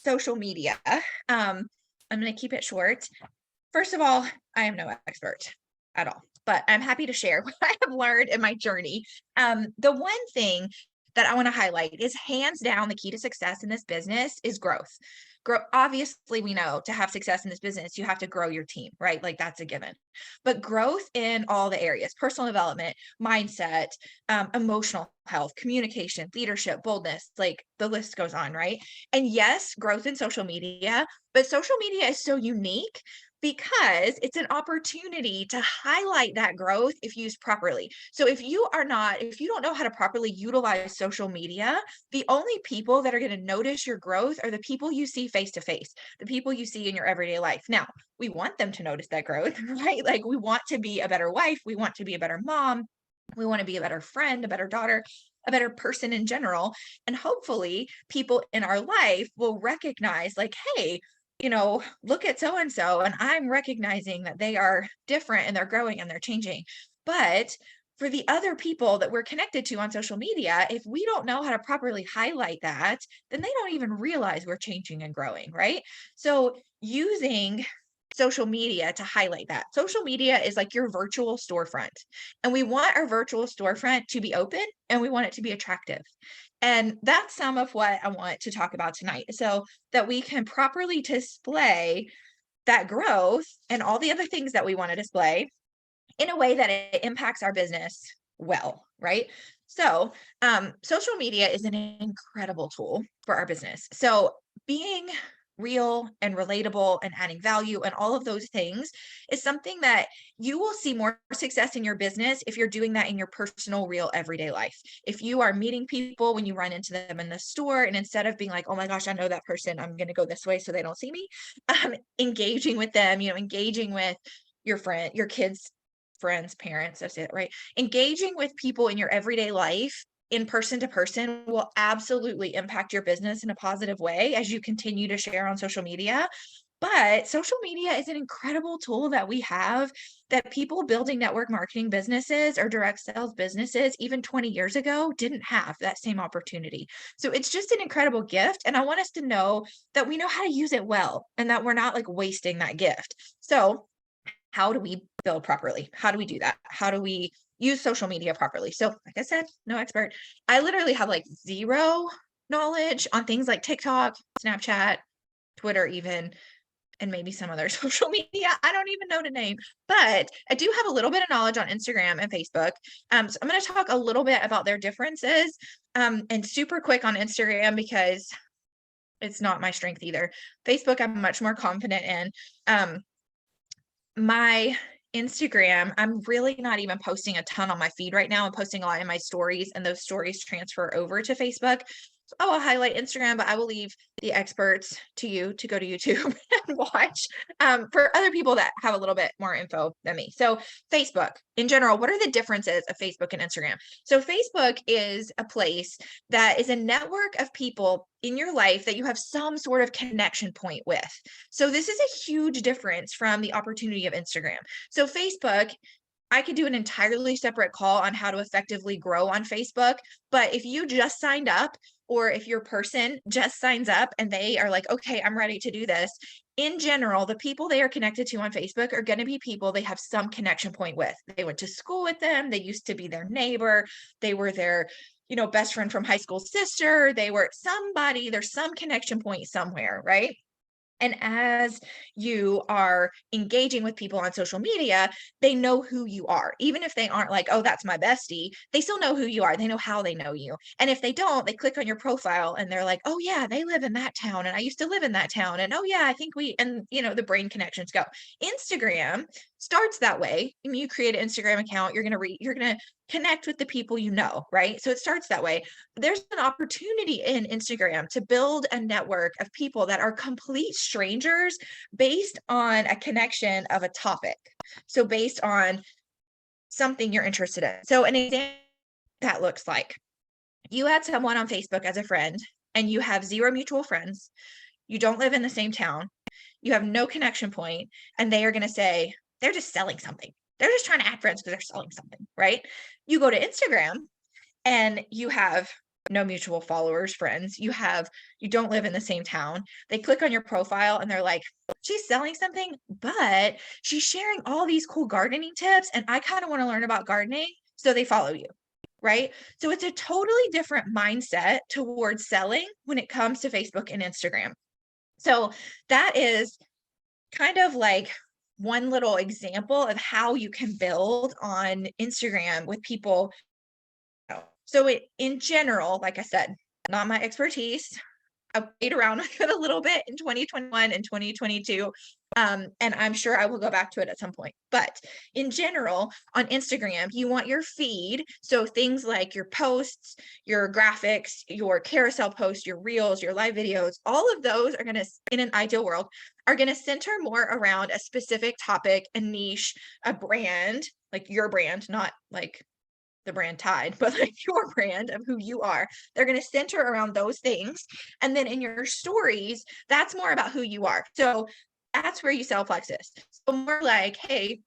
social media. I'm going to keep it short. First of all, I am no expert at all, but I'm happy to share what I have learned in my journey. The one thing that I want to highlight is hands down the key to success in this business is growth. Grow, obviously, we know to have success in this business, you have to grow your team, right? Like that's a given. But growth in all the areas, personal development, mindset, emotional health, communication, leadership, boldness, like the list goes on, right? And yes, growth in social media, but social media is so unique because it's an opportunity to highlight that growth if used properly. So if you don't know how to properly utilize social media, the only people that are going to notice your growth are the people you see face to face, the people you see in your everyday life. Now, we want them to notice that growth, right? Like we want to be a better wife, we want to be a better mom, we want to be a better friend, a better daughter, a better person in general. And hopefully, people in our life will recognize, like, hey, look at so and so, and I'm recognizing that they are different and they're growing and they're changing. But for the other people that we're connected to on social media, if we don't know how to properly highlight that, then they don't even realize we're changing and growing, right? So, using social media to highlight that. Social media is like your virtual storefront, and we want our virtual storefront to be open and we want it to be attractive. And that's some of what I want to talk about tonight so that we can properly display that growth and all the other things that we want to display in a way that it impacts our business well, right? So, social media is an incredible tool for our business. So, being real and relatable and adding value and all of those things is something that you will see more success in your business if you're doing that in your personal, real, everyday life. If you are meeting people when you run into them in the store, and instead of being like, oh my gosh, I know that person, I'm going to go this way so they don't see me, engaging with them, engaging with your friend, your kids, friends, parents, that's it, right? Engaging with people in your everyday life in person to person will absolutely impact your business in a positive way as you continue to share on social media. But social media is an incredible tool that we have that people building network marketing businesses or direct sales businesses even 20 years ago didn't have that same opportunity. So it's just an incredible gift. And I want us to know that we know how to use it well and that we're not like wasting that gift. So how do we build properly? How do we do that? How do we use social media properly? So, like I said, no expert. I literally have like zero knowledge on things like TikTok, Snapchat, Twitter, even, and maybe some other social media. I don't even know to name, but I do have a little bit of knowledge on Instagram and Facebook. So I'm going to talk a little bit about their differences, and super quick on Instagram because it's not my strength either. Facebook, I'm much more confident in. My Instagram, I'm really not even posting a ton on my feed right now. I'm posting a lot in my stories, and those stories transfer over to Facebook. So I will highlight Instagram, but I will leave the experts to you to go to YouTube and watch, for other people that have a little bit more info than me. So, Facebook in general, what are the differences of Facebook and Instagram? So, Facebook is a place that is a network of people in your life that you have some sort of connection point with. So this is a huge difference from the opportunity of Instagram. So Facebook, I could do an entirely separate call on how to effectively grow on Facebook. But if you just signed up, or if your person just signs up and they are like, okay, I'm ready to do this, in general, the people they are connected to on Facebook are going to be people they have some connection point with. They went to school with them, they used to be their neighbor, they were their best friend from high school sister, they were somebody, there's some connection point somewhere, right? And as you are engaging with people on social media, they know who you are. Even if they aren't like, oh, that's my bestie, they still know who you are. They know how they know you. And if they don't, they click on your profile and they're like, oh, yeah, they live in that town. And I used to live in that town. And oh, yeah, I think the brain connections go. Instagram starts that way. When you create an Instagram account, you're going to connect with the people you know, right? So it starts that way. There's an opportunity in Instagram to build a network of people that are complete strangers based on a connection of a topic. So based on something you're interested in. So an example that looks like you add someone on Facebook as a friend and you have zero mutual friends. You don't live in the same town. You have no connection point, and they are going to say they're just selling something. They're just trying to add friends because they're selling something, right? You go to Instagram and you have no mutual followers, friends. You don't live in the same town. They click on your profile and they're like, she's selling something, but she's sharing all these cool gardening tips. And I kind of want to learn about gardening. So they follow you, right? So it's a totally different mindset towards selling when it comes to Facebook and Instagram. So that is kind of like one little example of how you can build on Instagram with people. So in general, like I said, not my expertise. I played around with it a little bit in 2021 and 2022. And I'm sure I will go back to it at some point. But in general, on Instagram, you want your feed. So things like your posts, your graphics, your carousel posts, your reels, your live videos, all of those are going to, in an ideal world, are going to center more around a specific topic, a niche, a brand, like your brand, not like the brand Tide, but like your brand of who you are. They're going to center around those things. And then in your stories, that's more about who you are. So that's where you sell Plexus. So more like, hey,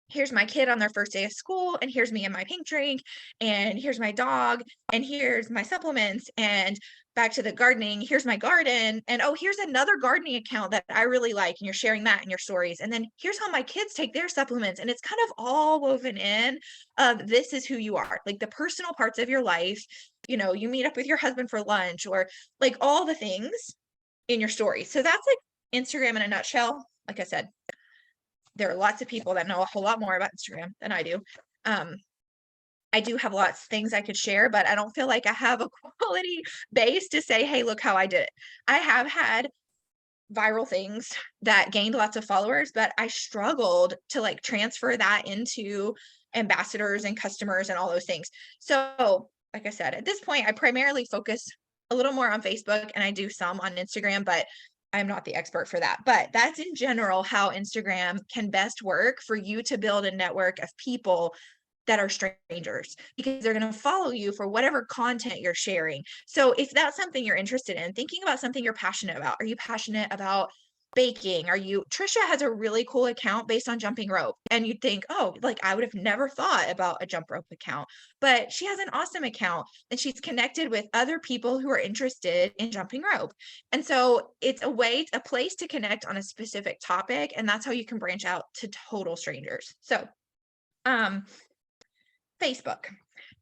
here's my kid on their first day of school, and here's me and my pink drink, and here's my dog, and here's my supplements, and back to the gardening, here's my garden, and oh, here's another gardening account that I really like, and you're sharing that in your stories. And then here's how my kids take their supplements. And it's kind of all woven in of this is who you are, like the personal parts of your life. You meet up with your husband for lunch, or like all the things in your story. So that's like Instagram in a nutshell. Like I said, there are lots of people that know a whole lot more about Instagram than I do. I do have lots of things I could share, but I don't feel like I have a quality base to say, hey, look how I did it. I have had viral things that gained lots of followers, but I struggled to like transfer that into ambassadors and customers and all those things. So, like I said, at this point, I primarily focus a little more on Facebook, and I do some on Instagram, but I'm not the expert for that. But that's in general how Instagram can best work for you to build a network of people that are strangers, because they're going to follow you for whatever content you're sharing. So if that's something you're interested in, thinking about something you're passionate about, are you passionate about baking? Trisha has a really cool account based on jumping rope, and you'd think, oh, like I would have never thought about a jump rope account, but she has an awesome account, and she's connected with other people who are interested in jumping rope. And so it's a place to connect on a specific topic, and that's how you can branch out to total strangers. So, Facebook.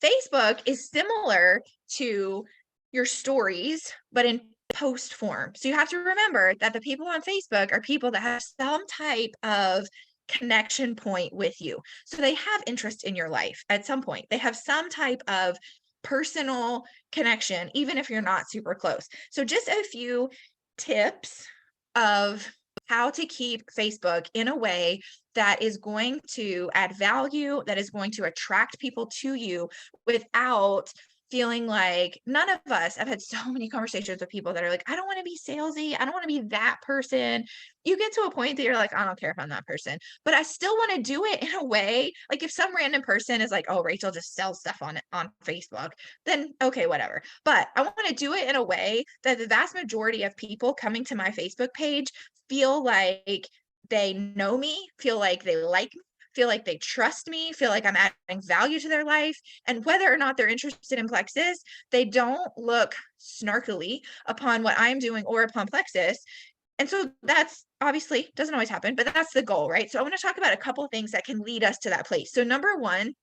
Facebook is similar to your stories, but in post form. So you have to remember that the people on Facebook are people that have some type of connection point with you. So they have interest in your life at some point. They have some type of personal connection, even if you're not super close. So just a few tips of how to keep Facebook in a way that is going to add value, that is going to attract people to you without feeling like none of us. I've had so many conversations with people that are like, I don't want to be salesy. I don't want to be that person. You get to a point that you're like, I don't care if I'm that person, but I still want to do it in a way. Like if some random person is like, oh, Rachel just sells stuff on Facebook, then okay, whatever. But I want to do it in a way that the vast majority of people coming to my Facebook page feel like they know me, feel like they like me, feel like they trust me, feel like I'm adding value to their life. And whether or not they're interested in Plexus, they don't look snarkily upon what I'm doing or upon Plexus. And so that's obviously doesn't always happen, but that's the goal, right? So I want to talk about a couple of things that can lead us to that place. So number one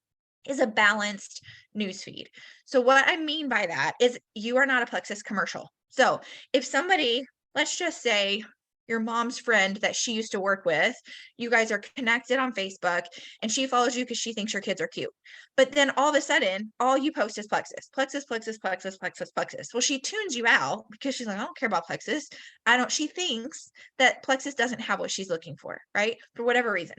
is a balanced newsfeed. So what I mean by that is you are not a Plexus commercial. So if somebody, let's just say your mom's friend that she used to work with, you guys are connected on Facebook, and she follows you because she thinks your kids are cute. But then all of a sudden, all you post is Plexus, Plexus, Plexus, Plexus, Plexus, Plexus. Well, she tunes you out because she's like, I don't care about Plexus. She thinks that Plexus doesn't have what she's looking for, right? For whatever reason.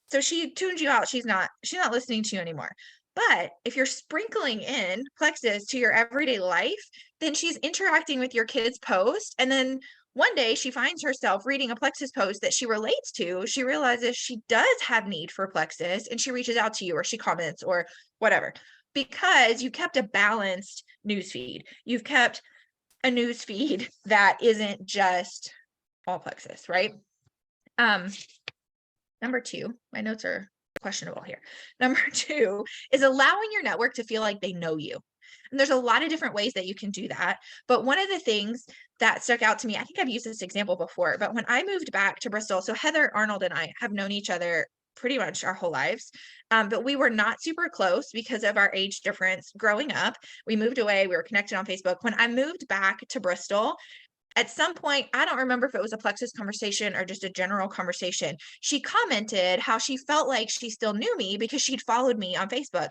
So she tunes you out. She's not listening to you anymore. But if you're sprinkling in Plexus to your everyday life, then she's interacting with your kids' post. And then one day she finds herself reading a Plexus post that she relates to. She realizes she does have need for Plexus, and she reaches out to you, or she comments, or whatever, because you kept a balanced newsfeed. You've kept a newsfeed that isn't just all Plexus, right? Number two, my notes are questionable here. Number two is allowing your network to feel like they know you. And there's a lot of different ways that you can do that. But one of the things that stuck out to me, I think I've used this example before, but when I moved back to Bristol, so Heather Arnold and I have known each other pretty much our whole lives. But we were not super close because of our age difference growing up. We moved away, we were connected on Facebook. When I moved back to Bristol, at some point, I don't remember if it was a Plexus conversation or just a general conversation. She commented how she felt like she still knew me because she'd followed me on Facebook.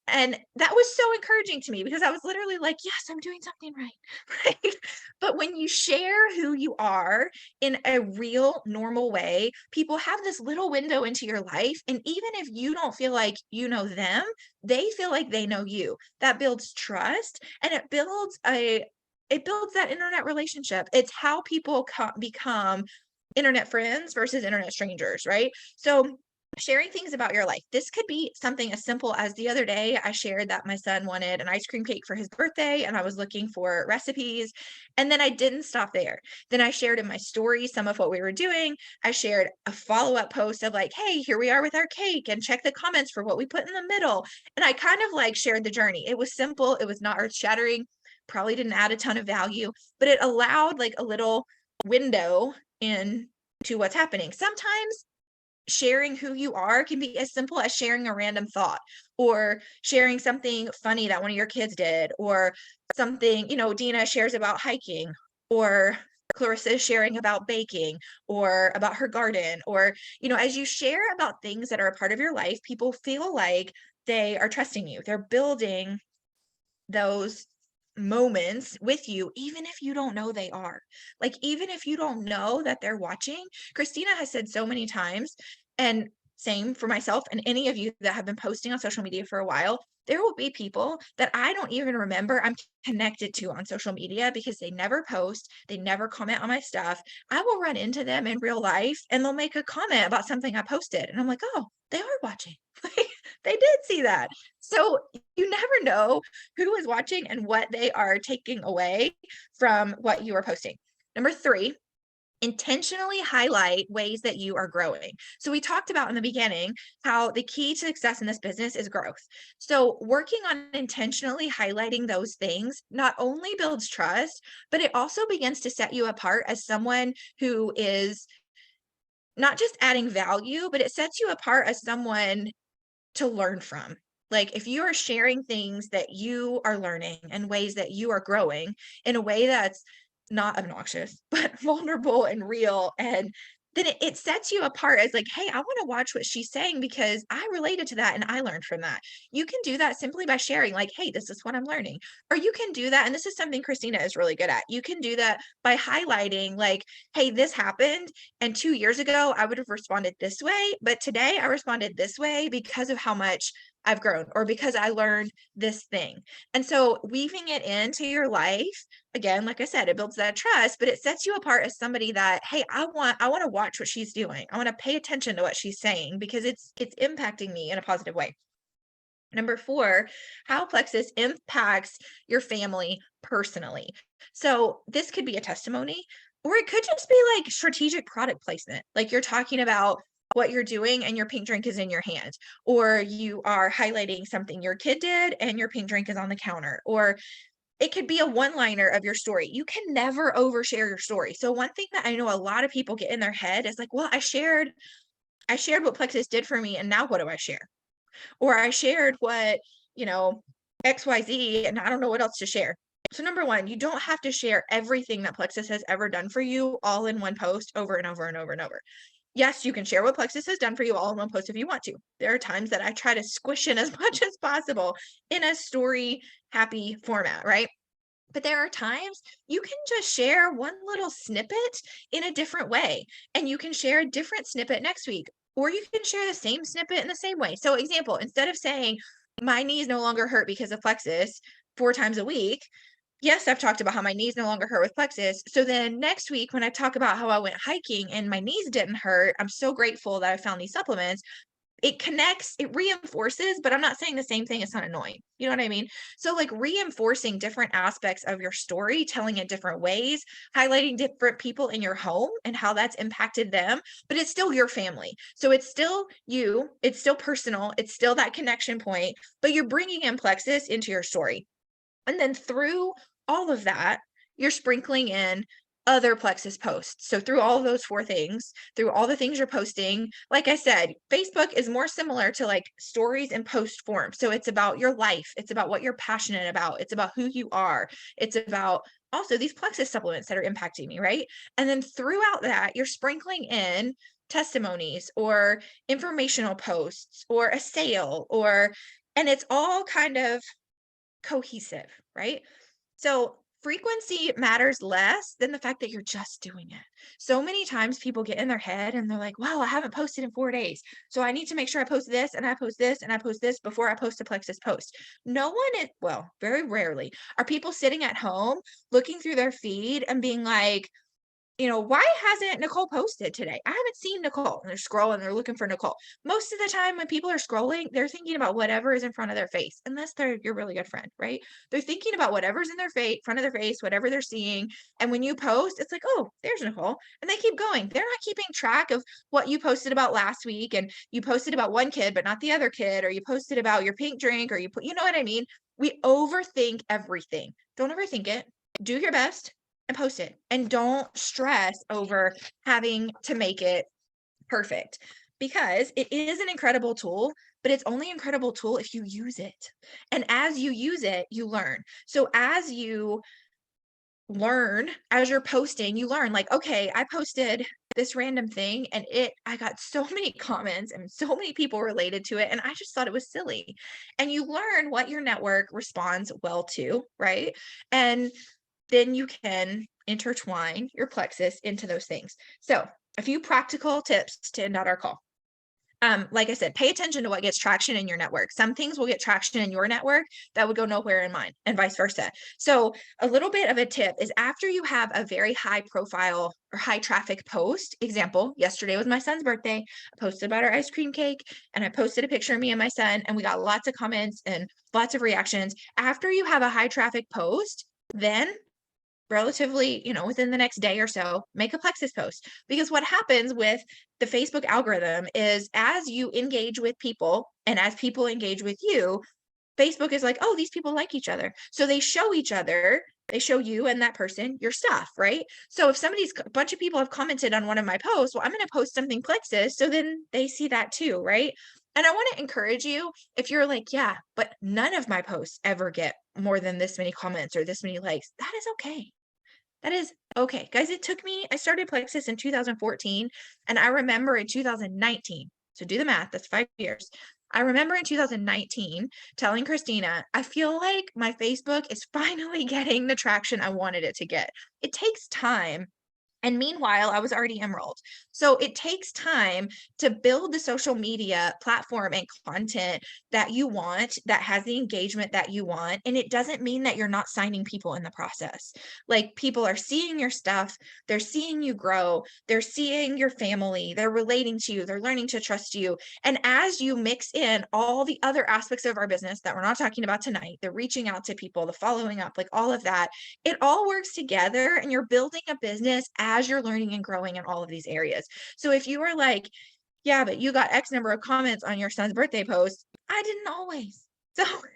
And that was so encouraging to me because I was literally like, yes, I'm doing something right. Right. But when you share who you are in a real, normal way, people have this little window into your life. And even if you don't feel like you know them, they feel like they know you. That builds trust and it builds that internet relationship. It's how people become internet friends versus internet strangers, right? So sharing things about your life. This could be something as simple as the other day I shared that my son wanted an ice cream cake for his birthday and I was looking for recipes, and then I didn't stop there. Then I shared in my story some of what we were doing. I shared a follow-up post of like, "Hey, here we are with our cake and check the comments for what we put in the middle." And I kind of like shared the journey. It was simple, it was not earth-shattering, probably didn't add a ton of value, but it allowed like a little window in to what's happening. Sometimes sharing who you are can be as simple as sharing a random thought or sharing something funny that one of your kids did or something, Dina shares about hiking or Clarissa is sharing about baking or about her garden or, as you share about things that are a part of your life, people feel like they are trusting you. They're building those moments with you, even if you don't know they are. Like, even if you don't know that they're watching, Christina has said so many times, and same for myself and any of you that have been posting on social media for a while, there will be people that I don't even remember I'm connected to on social media because they never post, they never comment on my stuff. I will run into them in real life and they'll make a comment about something I posted. And I'm like, oh, they are watching. They did see that. So you never know who is watching and what they are taking away from what you are posting. Number 3, intentionally highlight ways that you are growing. So we talked about in the beginning how the key to success in this business is growth. So working on intentionally highlighting those things not only builds trust, but it also begins to set you apart as someone who is not just adding value, but it sets you apart as someone to learn from. Like, if you are sharing things that you are learning and ways that you are growing in a way that's not obnoxious, but vulnerable and real, and then it sets you apart as like, hey, I want to watch what she's saying because I related to that and I learned from that. You can do that simply by sharing, like, hey, this is what I'm learning. Or you can do that, and this is something Christina is really good at. You can do that by highlighting, like, hey, this happened and 2 years ago, I would have responded this way, but today I responded this way because of how much I've grown or because I learned this thing. And so weaving it into your life, again, like I said, it builds that trust, but it sets you apart as somebody that, hey, I want to watch what she's doing. I want to pay attention to what she's saying because it's impacting me in a positive way. Number 4, how Plexus impacts your family personally. So this could be a testimony, or it could just be like strategic product placement. Like you're talking about what you're doing and your pink drink is in your hand, or you are highlighting something your kid did and your pink drink is on the counter, or it could be a one-liner of your story. You can never overshare your story. So one thing that I know a lot of people get in their head is like, well, I shared what Plexus did for me and now what do I share? Or I shared what, you know, XYZ, and I don't know what else to share. So number 1, you don't have to share everything that Plexus has ever done for you all in one post over and over and over and over. Yes, you can share what Plexus has done for you all in one post if you want to. There are times that I try to squish in as much as possible in a story happy format, right? But there are times you can just share one little snippet in a different way, and you can share a different snippet next week, or you can share the same snippet in the same way. So, example, instead of saying, my knees no longer hurt because of Plexus 4 times a week, yes, I've talked about how my knees no longer hurt with Plexus. So then next week, when I talk about how I went hiking and my knees didn't hurt, I'm so grateful that I found these supplements. It connects, it reinforces, but I'm not saying the same thing. It's not annoying. You know what I mean? So like reinforcing different aspects of your story, telling it different ways, highlighting different people in your home and how that's impacted them, but it's still your family. So it's still you, it's still personal, it's still that connection point, but you're bringing in Plexus into your story. And then through all of that, you're sprinkling in other Plexus posts. So through all of those 4 things, through all the things you're posting, like I said, Facebook is more similar to like stories in post form. So it's about your life, it's about what you're passionate about, it's about who you are, it's about also these Plexus supplements that are impacting me, right? And then throughout that, you're sprinkling in testimonies or informational posts or a sale or and it's all kind of cohesive, right? So frequency matters less than the fact that you're just doing it. So many times people get in their head and they're like, well, I haven't posted in 4 days. So I need to make sure I post this and I post this and I post this before I post a Plexus post. No one is, well, very rarely are people sitting at home looking through their feed and being like, why hasn't Nicole posted today? I haven't seen Nicole. And they're scrolling, they're looking for Nicole. Most of the time when people are scrolling, they're thinking about whatever is in front of their face, unless they're your really good friend, right? They're thinking about whatever's in their face, front of their face, whatever they're seeing. And when you post, it's like, oh, there's Nicole. And they keep going. They're not keeping track of what you posted about last week. And you posted about one kid, but not the other kid, or you posted about your pink drink, or you know what I mean? We overthink everything. Don't overthink it. Do your best and post it. And don't stress over having to make it perfect because it is an incredible tool, but it's only an incredible tool if you use it. And as you use it, you learn. So as you learn, as you're posting, you learn like, okay, I posted this random thing and I got so many comments and so many people related to it. And I just thought it was silly. And you learn what your network responds well to, right? And then you can intertwine your Plexus into those things. So a few practical tips to end out our call. Like I said, pay attention to what gets traction in your network. Some things will get traction in your network that would go nowhere in mine, and vice versa. So, a little bit of a tip is after you have a very high profile or high traffic post, example, yesterday was my son's birthday. I posted about our ice cream cake and I posted a picture of me and my son, and we got lots of comments and lots of reactions. After you have a high traffic post, then relatively, within the next day or so, make a Plexus post. Because what happens with the Facebook algorithm is as you engage with people and as people engage with you, Facebook is like, oh, these people like each other. So they show each other, they show you and that person your stuff, right? So if a bunch of people have commented on one of my posts, well, I'm going to post something Plexus. So then they see that too, right? And I want to encourage you if you're like, yeah, but none of my posts ever get more than this many comments or this many likes, that is okay. That is okay. Guys, I started Plexus in 2014, and I remember in 2019, so do the math, that's 5 years. I remember in 2019 telling Christina, I feel like my Facebook is finally getting the traction I wanted it to get. It takes time. And meanwhile, I was already Emerald. So it takes time to build the social media platform and content that you want, that has the engagement that you want. And it doesn't mean that you're not signing people in the process. Like people are seeing your stuff, they're seeing you grow, they're seeing your family, they're relating to you, they're learning to trust you. And as you mix in all the other aspects of our business that we're not talking about tonight, the reaching out to people, the following up, like all of that, it all works together and you're building a business as you're learning and growing in all of these areas. So if you are like, yeah, but you got X number of comments on your son's birthday post, I didn't always.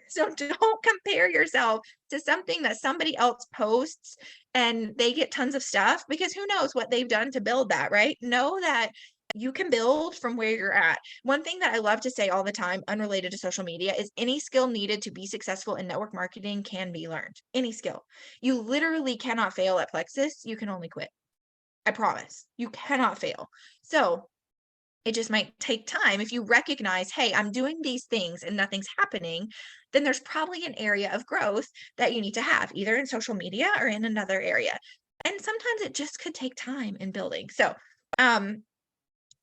So don't compare yourself to something that somebody else posts and they get tons of stuff because who knows what they've done to build that, right? Know that you can build from where you're at. One thing that I love to say all the time, unrelated to social media, is any skill needed to be successful in network marketing can be learned. Any skill. You literally cannot fail at Plexus. You can only quit. I promise. You cannot fail. So it just might take time. If you recognize, hey, I'm doing these things and nothing's happening, then there's probably an area of growth that you need to have, either in social media or in another area. And sometimes it just could take time in building. So,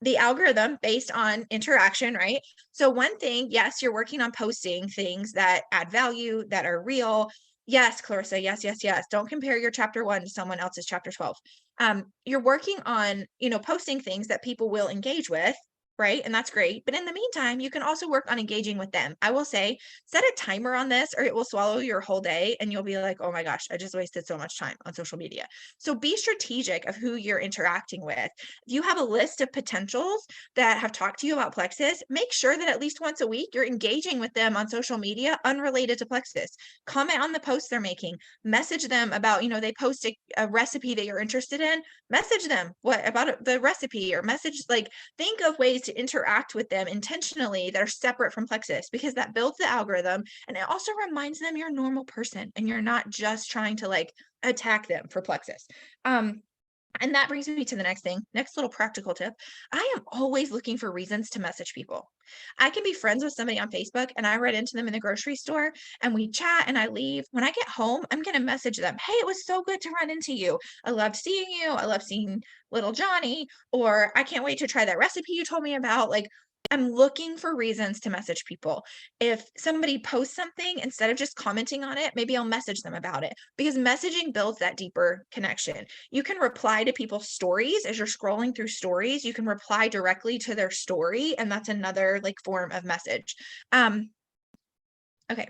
the algorithm based on interaction, right? So one thing, yes, you're working on posting things that add value, that are real. Yes, Clarissa, yes, yes, yes. Don't compare your chapter 1 to someone else's chapter 12. You're working on, posting things that people will engage with. right? And that's great. But in the meantime, you can also work on engaging with them. I will say, set a timer on this or it will swallow your whole day and you'll be like, oh my gosh, I just wasted so much time on social media. So be strategic of who you're interacting with. If you have a list of potentials that have talked to you about Plexus, make sure that at least once a week you're engaging with them on social media unrelated to Plexus. Comment on the posts they're making, message them about, they post a recipe that you're interested in, message them what about the recipe, or message, like, think of ways to interact with them intentionally that are separate from Plexus, because that builds the algorithm and it also reminds them you're a normal person and you're not just trying to like attack them for Plexus. And that brings me to the next thing, next little practical tip. I am always looking for reasons to message people. I can be friends with somebody on Facebook and I run into them in the grocery store and we chat and I leave. When I get home, I'm going to message them. Hey, it was so good to run into you. I loved seeing you. I love seeing little Johnny. Or I can't wait to try that recipe you told me about. Like, I'm looking for reasons to message people. If somebody posts something, instead of just commenting on it, maybe I'll message them about it, because messaging builds that deeper connection. You can reply to people's stories as you're scrolling through stories. You can reply directly to their story, and that's another like form of message. Okay.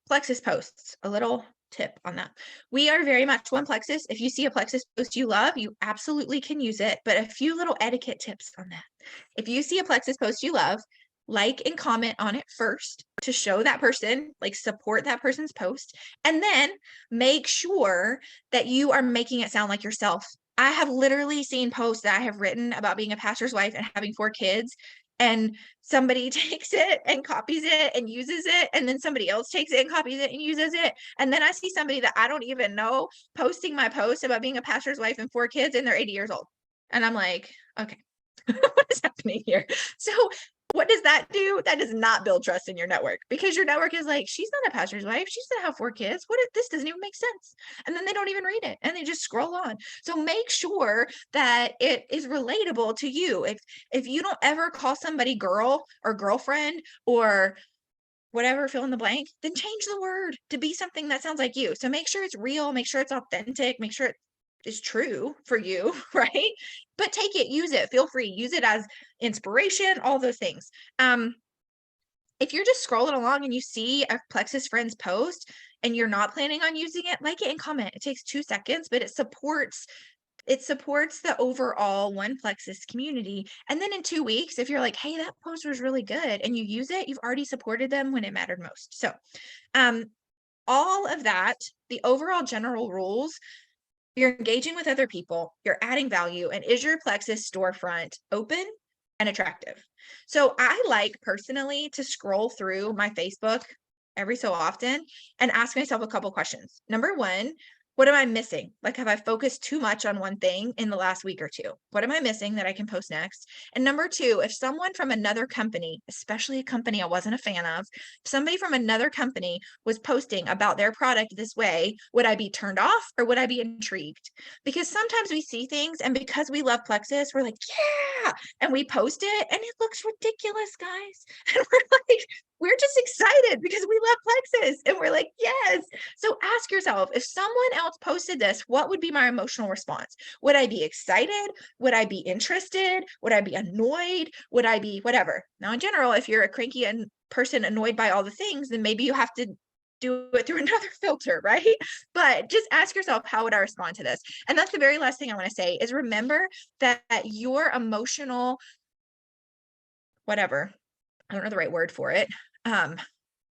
Plexus posts, a little tip on that. We are very much one Plexus. If you see a Plexus post you love, you absolutely can use it, but a few little etiquette tips on that. If you see a Plexus post you love, like and comment on it first to show that person, like support that person's post, and then make sure that you are making it sound like yourself. I have literally seen posts that I have written about being a pastor's wife and having 4 kids, and somebody takes it and copies it and uses it, and then somebody else takes it and copies it and uses it, and then I see somebody that I don't even know posting my post about being a pastor's wife and 4 kids, and they're 80 years old, and I'm like, okay, what is happening here? So what does that do? That does not build trust in your network, because your network is like, she's not a pastor's wife, she's gonna have 4 kids, this doesn't even make sense, and then they don't even read it and they just scroll on. So make sure that it is relatable to you. If you don't ever call somebody girl or girlfriend or whatever, fill in the blank, then change the word to be something that sounds like you. So make sure it's real, make sure it's authentic, make sure it is true for you, right? But take it, use it, feel free, use it as inspiration, all those things. If you're just scrolling along and you see a Plexus friend's post and you're not planning on using it, like it and comment. It takes 2 seconds, but it supports the overall one Plexus community. And then in 2 weeks, if you're like, hey, that post was really good, and you use it, you've already supported them when it mattered most. So all of that, the overall general rules, you're engaging with other people, you're adding value, and is your Plexus storefront open and attractive? So I like personally to scroll through my Facebook every so often and ask myself a couple questions. Number one, what am I missing? Like, have I focused too much on one thing in the last week or two? What am I missing that I can post next? And number two, if someone from another company, especially a company I wasn't a fan of, if somebody from another company was posting about their product this way, would I be turned off or would I be intrigued? Because sometimes we see things and because we love Plexus, we're like, yeah, and we post it and it looks ridiculous, guys. And we're like, we're just excited because we love Plexus and we're like, yes. So ask yourself, if someone else posted this, what would be my emotional response? Would I be excited? Would I be interested? Would I be annoyed? Would I be whatever? Now, in general, if you're a cranky person annoyed by all the things, then maybe you have to do it through another filter, right? But just ask yourself, how would I respond to this? And that's the very last thing I want to say is remember that your emotional, whatever, I don't know the right word for it,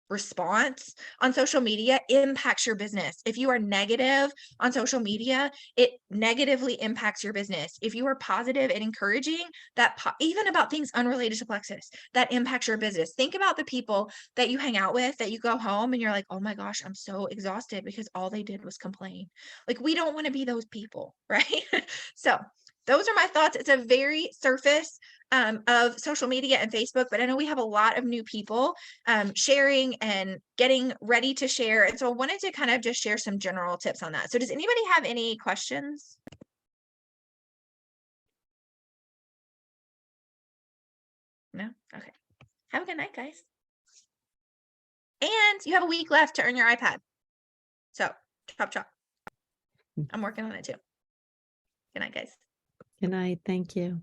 response on social media impacts your business. If you are negative on social media, it negatively impacts your business. If you are positive and encouraging, that even about things unrelated to Plexus, that impacts your business. Think about the people that you hang out with, that you go home and you're like, oh my gosh, I'm so exhausted because all they did was complain. Like, we don't want to be those people, right? So those are my thoughts. It's a very surface of social media and Facebook, but I know we have a lot of new people sharing and getting ready to share. And so I wanted to kind of just share some general tips on that. So does anybody have any questions? No? Okay. Have a good night, guys. And you have a week left to earn your iPad. So chop, chop. I'm working on it too. Good night, guys. Good night. Thank you.